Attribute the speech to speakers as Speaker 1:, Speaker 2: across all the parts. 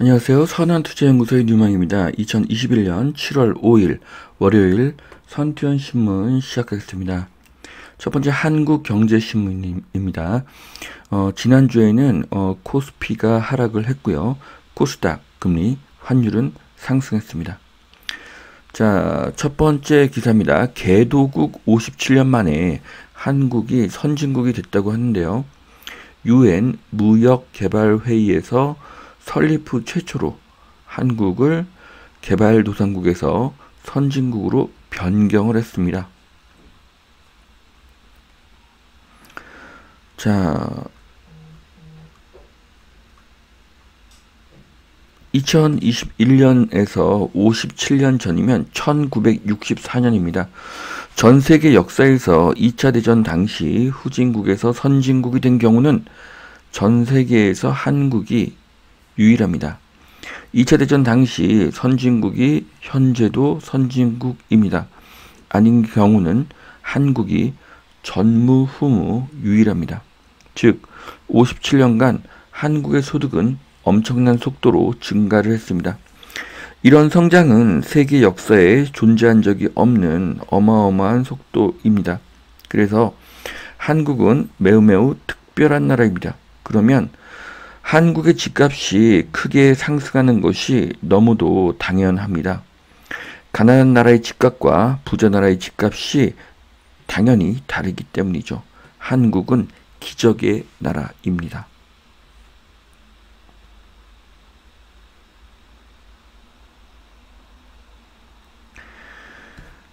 Speaker 1: 안녕하세요. 선한투자연구소의 뉴망입니다. 2021년 7월 5일 월요일 선투연신문 시작하겠습니다. 첫 번째 한국경제신문입니다. 지난주에는 코스피가 하락을 했고요. 코스닥, 금리, 환율은 상승했습니다. 자, 첫 번째 기사입니다. 개도국 57년 만에 한국이 선진국이 됐다고 하는데요. UN 무역개발회의에서 설립 후 최초로 한국을 개발도상국에서 선진국으로 변경을 했습니다. 자, 2021년에서 57년 전이면 1964년입니다. 전 세계 역사에서 2차 대전 당시 후진국에서 선진국이 된 경우는 전 세계에서 한국이 유일합니다. 2차 대전 당시 선진국이 현재도 선진국입니다. 아닌 경우는 한국이 전무후무 유일합니다. 즉 57년간 한국의 소득은 엄청난 속도로 증가를 했습니다. 이런 성장은 세계 역사에 존재한 적이 없는 어마어마한 속도입니다. 그래서 한국은 매우 특별한 나라입니다. 그러면 한국의 집값이 크게 상승하는 것이 너무도 당연합니다. 가난한 나라의 집값과 부자 나라의 집값이 당연히 다르기 때문이죠. 한국은 기적의 나라입니다.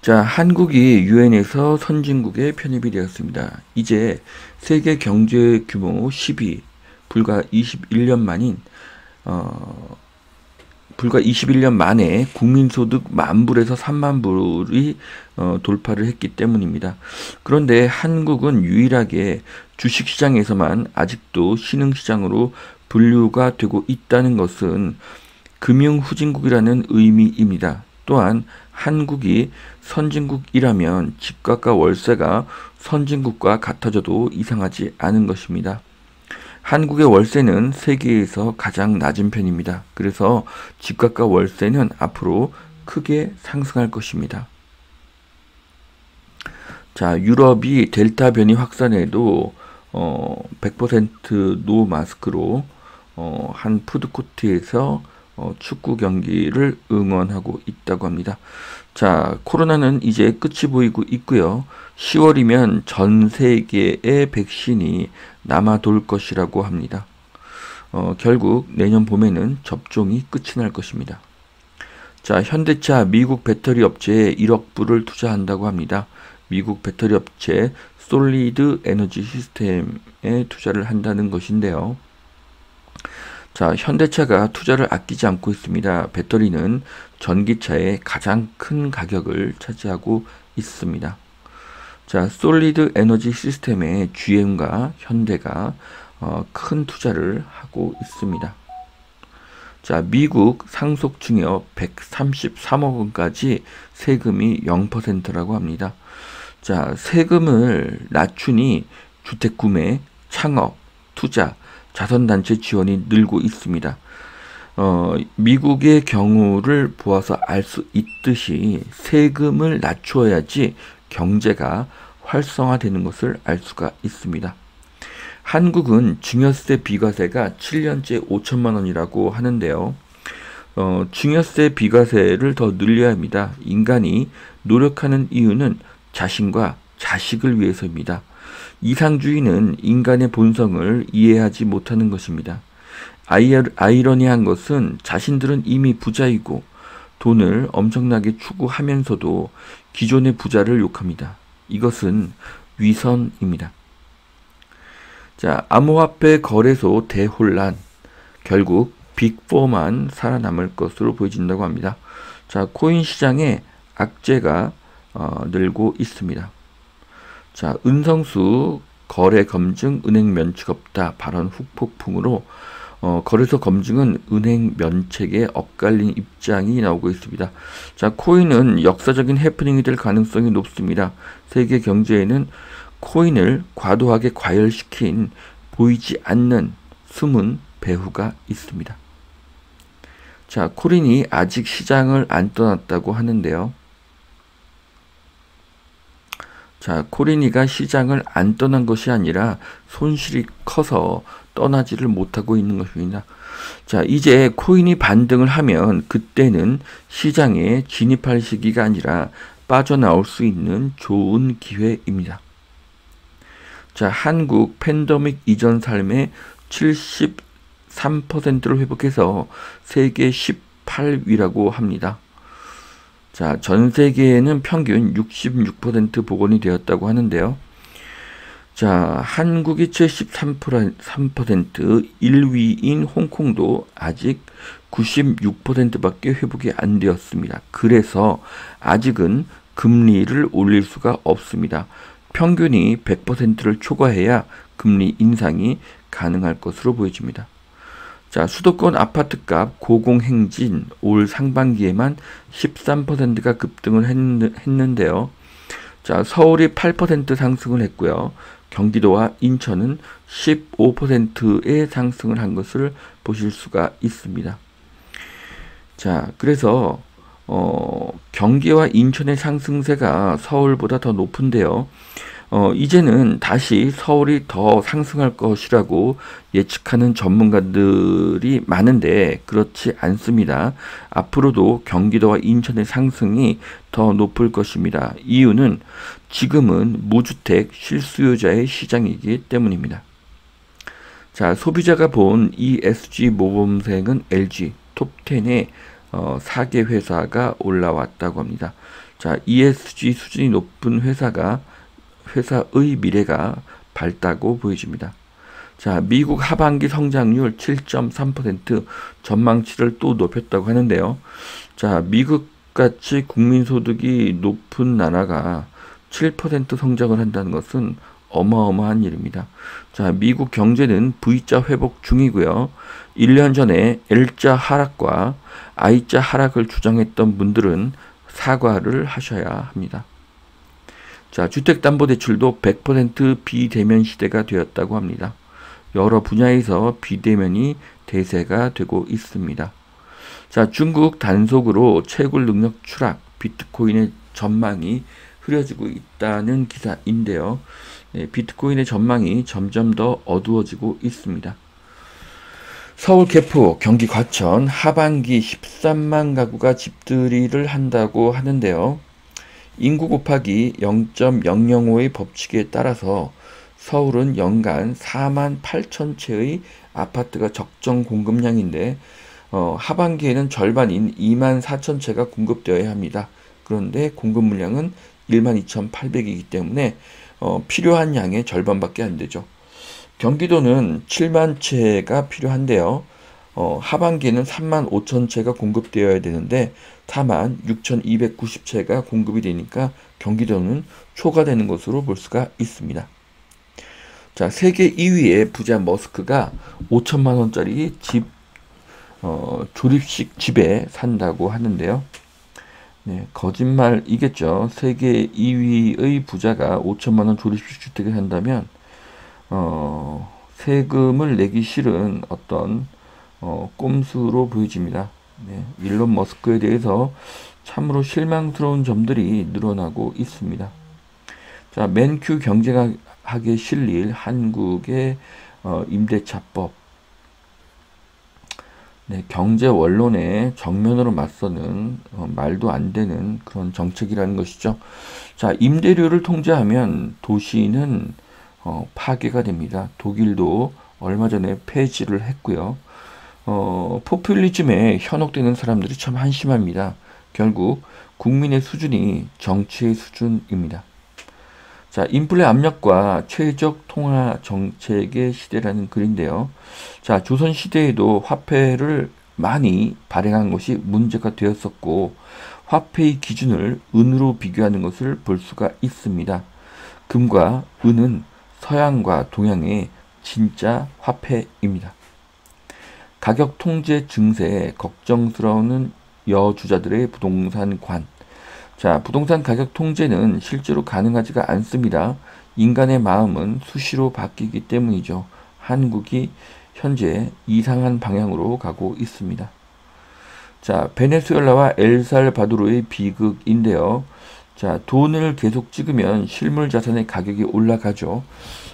Speaker 1: 자, 한국이 유엔에서 선진국에 편입이 되었습니다. 이제 세계 경제 규모 10위, 불과 21년 만에 국민소득 10,000불에서 30,000불이 돌파를 했기 때문입니다. 그런데 한국은 유일하게 주식시장에서만 아직도 신흥시장으로 분류가 되고 있다는 것은 금융후진국이라는 의미입니다. 또한 한국이 선진국이라면 집값과 월세가 선진국과 같아져도 이상하지 않은 것입니다. 한국의 월세는 세계에서 가장 낮은 편입니다. 그래서 집값과 월세는 앞으로 크게 상승할 것입니다. 자, 유럽이 델타 변이 확산에도 100% 노 마스크로 한 푸드코트에서 축구 경기를 응원하고 있다고 합니다. 자, 코로나는 이제 끝이 보이고 있고요. 10월이면 전 세계의 백신이 남아돌 것이라고 합니다. 결국 내년 봄에는 접종이 끝이 날 것입니다. 자, 현대차 미국 배터리 업체에 1억 불을 투자한다고 합니다. 미국 배터리 업체 솔리드 에너지 시스템에 투자를 한다는 것인데요. 자, 현대차가 투자를 아끼지 않고 있습니다. 배터리는 전기차의 가장 큰 가격을 차지하고 있습니다. 자, 솔리드 에너지 시스템에 GM과 현대가 큰 투자를 하고 있습니다. 자, 미국 상속증여 133억 원까지 세금이 0%라고 합니다. 자, 세금을 낮추니 주택 구매, 창업, 투자, 자선단체 지원이 늘고 있습니다. 미국의 경우를 보아서 알 수 있듯이 세금을 낮추어야지 경제가 활성화되는 것을 알 수가 있습니다. 한국은 증여세 비과세가 7년째 5천만 원이라고 하는데요. 증여세 비과세를 더 늘려야 합니다. 인간이 노력하는 이유는 자신과 자식을 위해서입니다. 이상주의는 인간의 본성을 이해하지 못하는 것입니다. 아이러니한 것은 자신들은 이미 부자이고 돈을 엄청나게 추구하면서도 기존의 부자를 욕합니다. 이것은 위선입니다. 자, 암호화폐 거래소 대혼란. 결국 빅4만 살아남을 것으로 보여진다고 합니다. 자, 코인 시장에 악재가 늘고 있습니다. 자, 은성수 거래 검증 은행 면책 없다 발언 후폭풍으로 거래소 검증은 은행 면책에 엇갈린 입장이 나오고 있습니다. 자, 코인은 역사적인 해프닝이 될 가능성이 높습니다. 세계 경제에는 코인을 과도하게 과열시킨 보이지 않는 숨은 배후가 있습니다. 자, 코린이 아직 시장을 안 떠났다고 하는데요. 자, 코린이가 시장을 안 떠난 것이 아니라 손실이 커서 떠나지를 못하고 있는 것입니다. 자, 이제 코인이 반등을 하면 그때는 시장에 진입할 시기가 아니라 빠져나올 수 있는 좋은 기회입니다. 자, 한국 팬데믹 이전 삶의 73%를 회복해서 세계 18위라고 합니다. 자, 전 세계에는 평균 66% 복원이 되었다고 하는데요. 자, 한국이 73%, 1위인 홍콩도 아직 96%밖에 회복이 안 되었습니다. 그래서 아직은 금리를 올릴 수가 없습니다. 평균이 100%를 초과해야 금리 인상이 가능할 것으로 보여집니다. 자, 수도권 아파트값 고공행진 올 상반기에만 13%가 급등을 했는데요. 자, 서울이 8% 상승을 했고요. 경기도와 인천은 15%의 상승을 한 것을 보실 수가 있습니다. 자, 그래서 경기와 인천의 상승세가 서울보다 더 높은데요. 이제는 다시 서울이 더 상승할 것이라고 예측하는 전문가들이 많은데 그렇지 않습니다. 앞으로도 경기도와 인천의 상승이 더 높을 것입니다. 이유는 지금은 무주택 실수요자의 시장이기 때문입니다. 자, 소비자가 본 ESG 모범생은 LG 톱10에 4개 회사가 올라왔다고 합니다. 자, ESG 수준이 높은 회사의 미래가 밝다고 보여집니다. 자, 미국 하반기 성장률 7.3% 전망치를 또 높였다고 하는데요. 자, 미국같이 국민소득이 높은 나라가 7% 성장을 한다는 것은 어마어마한 일입니다. 자, 미국 경제는 V자 회복 중이고요. 1년 전에 L자 하락과 I자 하락을 주장했던 분들은 사과를 하셔야 합니다. 자, 주택담보대출도 100% 비대면 시대가 되었다고 합니다. 여러 분야에서 비대면이 대세가 되고 있습니다. 자, 중국 단속으로 채굴 능력 추락, 비트코인의 전망이 흐려지고 있다는 기사인데요. 비트코인의 전망이 점점 더 어두워지고 있습니다. 서울 개포, 경기 과천 하반기 13만 가구가 집들이를 한다고 하는데요. 인구 곱하기 0.005의 법칙에 따라서 서울은 연간 4만 8천 채의 아파트가 적정 공급량인데 하반기에는 절반인 2만 4천 채가 공급되어야 합니다. 그런데 공급 물량은 1만 2,800이기 때문에 필요한 양의 절반밖에 안 되죠. 경기도는 7만 채가 필요한데요. 하반기에는 3만 5천 채가 공급되어야 되는데 4만 6,290채가 공급이 되니까 경기도는 초과되는 것으로 볼 수가 있습니다. 자, 세계 2위의 부자 머스크가 5천만 원짜리 집, 조립식 집에 산다고 하는데요. 네, 거짓말이겠죠. 세계 2위의 부자가 5천만 원 조립식 주택에 산다면 세금을 내기 싫은 어떤 꼼수로 보여집니다. 네, 일론 머스크에 대해서 참으로 실망스러운 점들이 늘어나고 있습니다. 자, 맨큐 경쟁학에 실릴 한국의 임대차법. 네, 경제 원론에 정면으로 맞서는 말도 안 되는 그런 정책이라는 것이죠. 자, 임대료를 통제하면 도시는 파괴가 됩니다. 독일도 얼마 전에 폐지를 했고요. 포퓰리즘에 현혹되는 사람들이 참 한심합니다. 결국 국민의 수준이 정치의 수준입니다. 자, 인플레 압력과 최적 통화 정책의 시대라는 글인데요. 자, 조선시대에도 화폐를 많이 발행한 것이 문제가 되었었고 화폐의 기준을 은으로 비교하는 것을 볼 수가 있습니다. 금과 은은 서양과 동양의 진짜 화폐입니다. 가격 통제 증세에 걱정스러운 여주자들의 부동산 관. 자, 부동산 가격 통제는 실제로 가능하지가 않습니다. 인간의 마음은 수시로 바뀌기 때문이죠. 한국이 현재 이상한 방향으로 가고 있습니다. 자, 베네수엘라와 엘살바도르의 비극인데요. 자, 돈을 계속 찍으면 실물 자산의 가격이 올라가죠.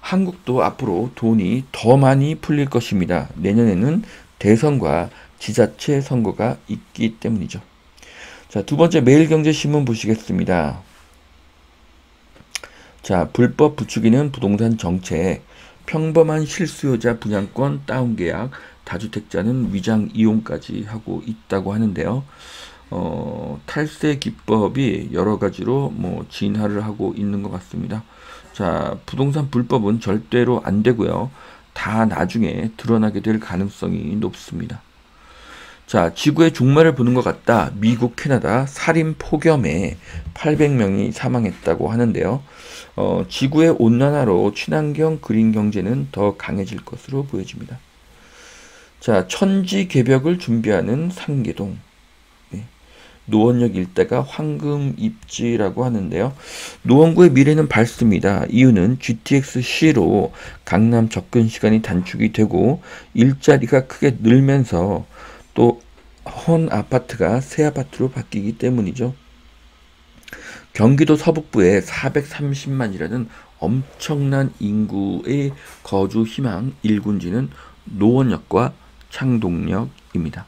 Speaker 1: 한국도 앞으로 돈이 더 많이 풀릴 것입니다. 내년에는 대선과 지자체 선거가 있기 때문이죠. 자, 두 번째 매일경제신문 보시겠습니다. 자, 불법 부추기는 부동산 정책, 평범한 실수요자 분양권 다운계약, 다주택자는 위장 이용까지 하고 있다고 하는데요. 탈세 기법이 여러 가지로 진화를 하고 있는 것 같습니다. 자, 부동산 불법은 절대로 안 되고요. 다 나중에 드러나게 될 가능성이 높습니다. 자, 지구의 종말을 보는 것 같다. 미국, 캐나다 살인 폭염에 800명이 사망했다고 하는데요. 지구의 온난화로 친환경 그린 경제는 더 강해질 것으로 보여집니다. 자, 천지개벽을 준비하는 상계동. 노원역 일대가 황금 입지라고 하는데요. 노원구의 미래는 밝습니다. 이유는 GTX-C로 강남 접근 시간이 단축이 되고 일자리가 크게 늘면서 또 헌 아파트가 새 아파트로 바뀌기 때문이죠. 경기도 서북부에 430만이라는 엄청난 인구의 거주 희망 1군지는 노원역과 창동역입니다.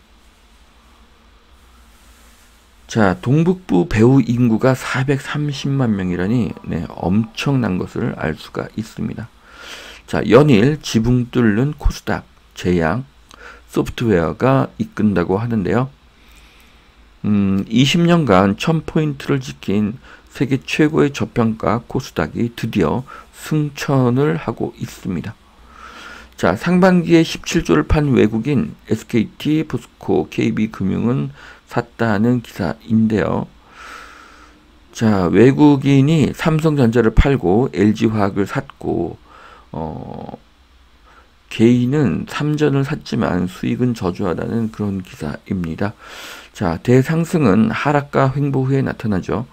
Speaker 1: 자, 동북부 배후 인구가 430만 명이라니 엄청난 것을 알 수가 있습니다. 자, 연일 지붕 뚫는 코스닥, 제양, 소프트웨어가 이끈다고 하는데요. 20년간 1000포인트를 지킨 세계 최고의 저평가 코스닥이 드디어 승천을 하고 있습니다. 자, 상반기에 17조를 판 외국인 SKT, 포스코, KB금융은 샀다는 기사인데요. 자, 외국인이 삼성전자를 팔고 LG화학을 샀고 개인은 삼전을 샀지만 수익은 저조하다는 그런 기사입니다. 자, 대상승은 하락과 횡보 후에 나타나죠.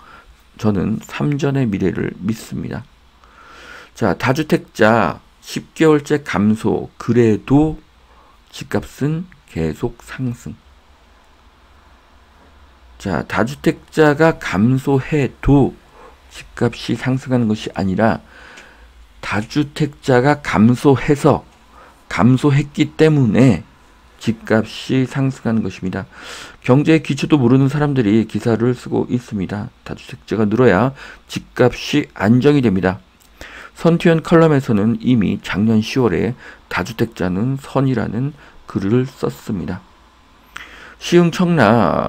Speaker 1: 저는 삼전의 미래를 믿습니다. 자, 다주택자 10개월째 감소, 그래도 집값은 계속 상승. 자, 다주택자가 감소해도 집값이 상승하는 것이 아니라 다주택자가 감소했기 때문에 집값이 상승하는 것입니다. 경제의 기초도 모르는 사람들이 기사를 쓰고 있습니다. 다주택자가 늘어야 집값이 안정이 됩니다. 선티원 칼럼에서는 이미 작년 10월에 다주택자는 선이라는 글을 썼습니다. 시흥 청라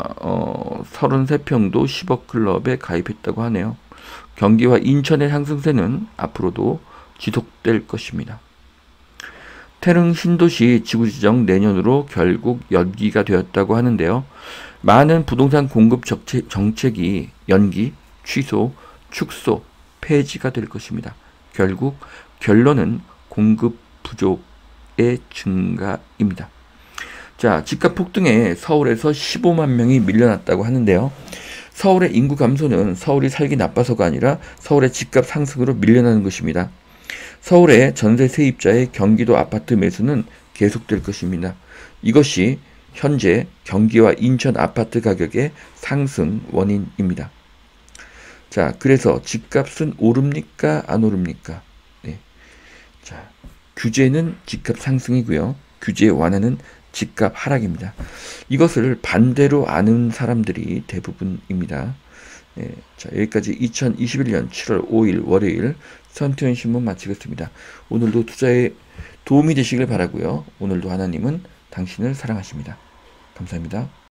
Speaker 1: 33평도 10억 클럽에 가입했다고 하네요. 경기와 인천의 상승세는 앞으로도 지속될 것입니다. 태릉 신도시 지구지정 내년으로 결국 연기가 되었다고 하는데요. 많은 부동산 공급 정책이 연기, 취소, 축소, 폐지가 될 것입니다. 결국 결론은 공급 부족의 증가입니다. 자, 집값 폭등에 서울에서 15만 명이 밀려났다고 하는데요. 서울의 인구 감소는 서울이 살기 나빠서가 아니라 서울의 집값 상승으로 밀려나는 것입니다. 서울의 전세 세입자의 경기도 아파트 매수는 계속될 것입니다. 이것이 현재 경기와 인천 아파트 가격의 상승 원인입니다. 자, 그래서 집값은 오릅니까? 안 오릅니까? 네. 자, 규제는 집값 상승이고요. 규제 완화는 집값 하락입니다. 이것을 반대로 아는 사람들이 대부분입니다. 네. 자, 여기까지 2021년 7월 5일 월요일 선티원 신문 마치겠습니다. 오늘도 투자에 도움이 되시길 바라고요. 오늘도 하나님은 당신을 사랑하십니다. 감사합니다.